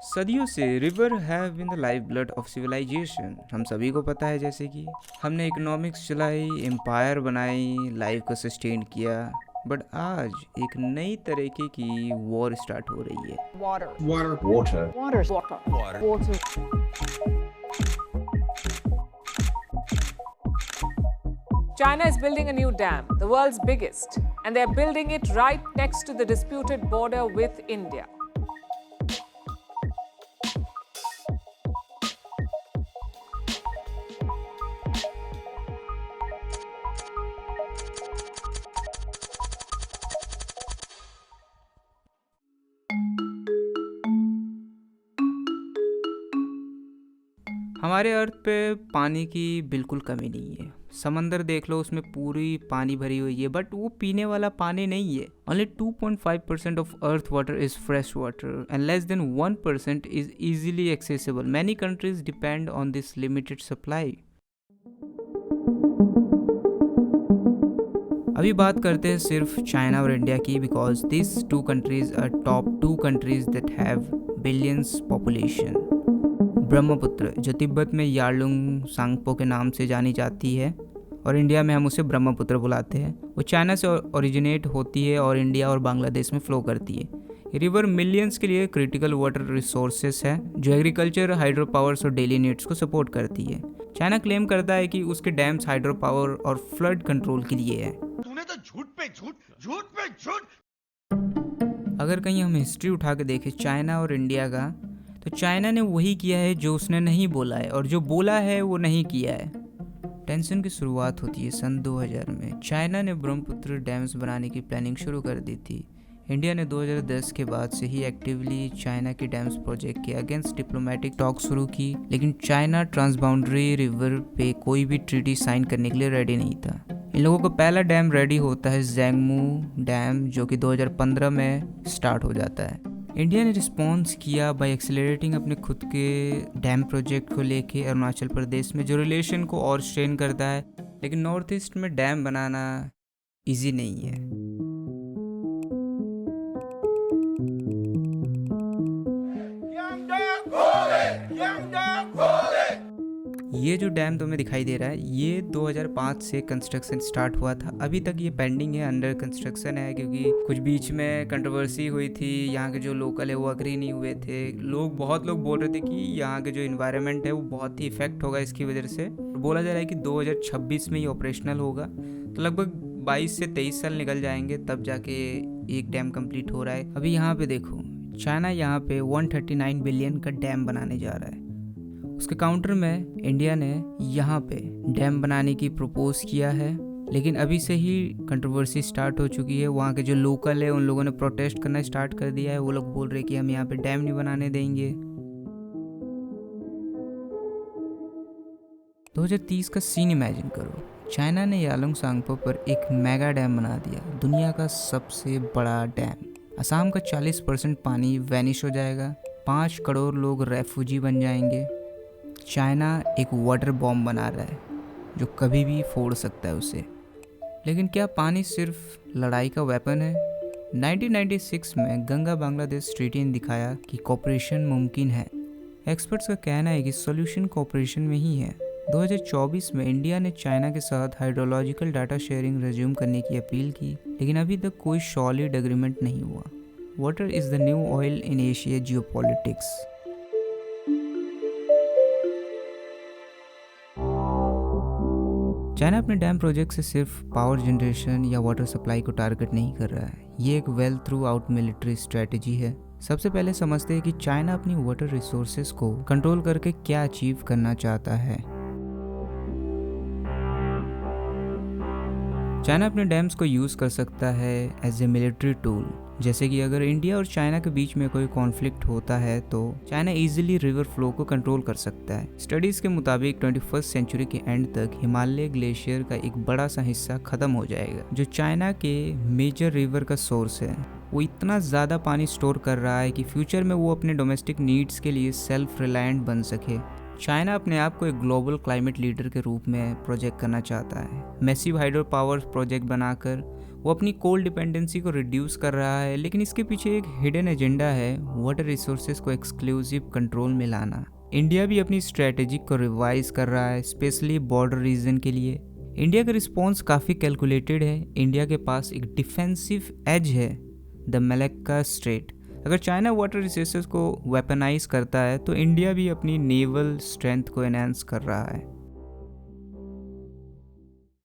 सदियों से river have been the life blood of civilisation. हम सभी को पता है, जैसे कि हमने इकोनॉमिक्स चलाई, एम्पायर बनाई, लाइफ को सस्टेन किया। बट आज एक नई तरीके की वॉर स्टार्ट हो रही है। Water. Water. Water. Water. Water. Water. Water. China is building a new dam, the world's biggest, and they're building it right next to the disputed border with India. हमारे अर्थ पे पानी की बिल्कुल कमी नहीं है। समंदर देख लो, उसमें पूरी पानी भरी हुई है, बट वो पीने वाला पानी नहीं है। Only 2.5% of earth water is fresh water and less than 1% is easily accessible. Many countries depend on this limited supply. अभी बात करते हैं सिर्फ चाइना और इंडिया की, because this two countries are top two countries that have billions population. Brahmaputra, जो तिब्बत में यार्लुंग सांगपो के नाम से जानी जाती है और इंडिया में हम उसे ब्रह्मपुत्र बुलाते हैं, वो चाइना से ओरिजिनेट होती है और इंडिया और बांग्लादेश में फ्लो करती है। ये रिवर मिलियंस के लिए क्रिटिकल वाटर रिसोर्सेस है, जो एग्रीकल्चर, हाइड्रो पावर्स और डेली नीड्स को सपोर्ट करती है। चाइना क्लेम करता है कि उसके डैम्स हाइड्रो पावर और फ्लड कंट्रोल के लिए है। तूने तो झूठ पे झूठ। अगर कहीं हम हिस्ट्री उठा के देखें चाइना और इंडिया का, तो चाइना ने वही किया है जो उसने नहीं बोला है, और जो बोला है वो नहीं किया है। टेंशन की शुरुआत होती है सन 2000 में। चाइना ने ब्रह्मपुत्र डैम्स बनाने की प्लानिंग शुरू कर दी थी। इंडिया ने 2010 के बाद से ही एक्टिवली चाइना के डैम्स प्रोजेक्ट के अगेंस्ट डिप्लोमेटिक टॉक शुरू की, लेकिन चाइना ट्रांसबाउंड्री रिवर पे कोई भी ट्रीटी साइन करने के लिए रेडी नहीं था। इन लोगों को पहला डैम रेडी होता है ज़ैंगमू डैम, जो कि 2015 में स्टार्ट हो जाता है। इंडिया ने रिस्पॉन्स किया बाय एक्सेलरेटिंग अपने खुद के डैम प्रोजेक्ट को लेके अरुणाचल प्रदेश में, जो रिलेशन को और स्ट्रेन करता है। लेकिन नॉर्थ ईस्ट में डैम बनाना इजी नहीं है। ये जो डैम तुम्हें दिखाई दे रहा है, ये 2005 से कंस्ट्रक्शन स्टार्ट हुआ था। अभी तक ये पेंडिंग है, अंडर कंस्ट्रक्शन है, क्योंकि कुछ बीच में कंट्रोवर्सी हुई थी। यहाँ के जो लोकल है वो अग्री नहीं हुए थे। बहुत लोग बोल रहे थे कि यहाँ के जो इन्वायरमेंट है वो बहुत ही इफेक्ट होगा इसकी वजह से। बोला जा रहा है कि 2026 में ये ऑपरेशनल होगा, तो लगभग 22 से 23 साल निकल जाएंगे, तब जाके एक डैम कंप्लीट हो रहा है। अभी यहाँ पे देखो, चाइना यहाँ पे 139 बिलियन का डैम बनाने जा रहा है। उसके काउंटर में इंडिया ने यहाँ पे डैम बनाने की प्रपोज किया है, लेकिन अभी से ही कंट्रोवर्सी स्टार्ट हो चुकी है। वहाँ के जो लोकल है उन लोगों ने प्रोटेस्ट करना स्टार्ट कर दिया है। वो लोग बोल रहे हैं कि हम यहाँ पे डैम नहीं बनाने देंगे। 2030 का सीन इमेजिन करो। चाइना ने यालुंग सांगपो पर एक मेगा डैम बना दिया, दुनिया का सबसे बड़ा डैम। असम का 40% पानी वैनिश हो जाएगा, 5 करोड़ लोग रेफ्यूजी बन जाएंगे। चाइना एक वाटर बॉम्ब बना रहा है जो कभी भी फोड़ सकता है उसे। लेकिन क्या पानी सिर्फ लड़ाई का वेपन है? 1996 में गंगा बांग्लादेश ट्रीटी ने दिखाया कि कोऑपरेशन मुमकिन है। एक्सपर्ट्स का कहना है कि सॉल्यूशन कोऑपरेशन में ही है। 2024 में इंडिया ने चाइना के साथ हाइड्रोलॉजिकल डाटा शेयरिंग रिज्यूम करने की अपील की, लेकिन अभी तक कोई सॉलिड एग्रीमेंट नहीं हुआ। Water is the new oil in Asia geopolitics. China अपने डैम प्रोजेक्ट से सिर्फ पावर जनरेशन या वाटर सप्लाई को टारगेट नहीं कर रहा है, ये एक well through out military strategy है। सबसे पहले समझते हैं कि चाइना अपनी वाटर रिसोर्सेज को कंट्रोल करके क्या अचीव करना चाहता है। चाइना अपने डैम्स को यूज़ कर सकता है एज ए मिलिट्री टूल। जैसे कि अगर इंडिया और चाइना के बीच में कोई कॉन्फ्लिक्ट होता है तो चाइना इजीली रिवर फ्लो को कंट्रोल कर सकता है। स्टडीज़ के मुताबिक 21st सेंचुरी के एंड तक हिमालय ग्लेशियर का एक बड़ा सा हिस्सा ख़त्म हो जाएगा, जो चाइना के मेजर रिवर का सोर्स है। वो इतना ज़्यादा पानी स्टोर कर रहा है कि फ्यूचर में वो अपने डोमेस्टिक नीड्स के लिए सेल्फ रिलायंट बन सके। चाइना अपने आप को एक ग्लोबल क्लाइमेट लीडर के रूप में प्रोजेक्ट करना चाहता है। मैसिव हाइड्रो पावर प्रोजेक्ट बनाकर वो अपनी कोल डिपेंडेंसी को रिड्यूस कर रहा है, लेकिन इसके पीछे एक हिडन एजेंडा है, वाटर रिसोर्सेज को एक्सक्लूसिव कंट्रोल में लाना। इंडिया भी अपनी स्ट्रेटेजी को रिवाइज कर रहा है, स्पेशली बॉर्डर रीजन के लिए। इंडिया का रिस्पॉन्स काफ़ी कैलकुलेटेड है। इंडिया के पास एक डिफेंसिव एज है, द मलक्का स्ट्रेट। अगर चाइना वाटर रिसोर्सेज को वेपनाइज करता है तो इंडिया भी अपनी नेवल स्ट्रेंथ को एनहांस कर रहा है।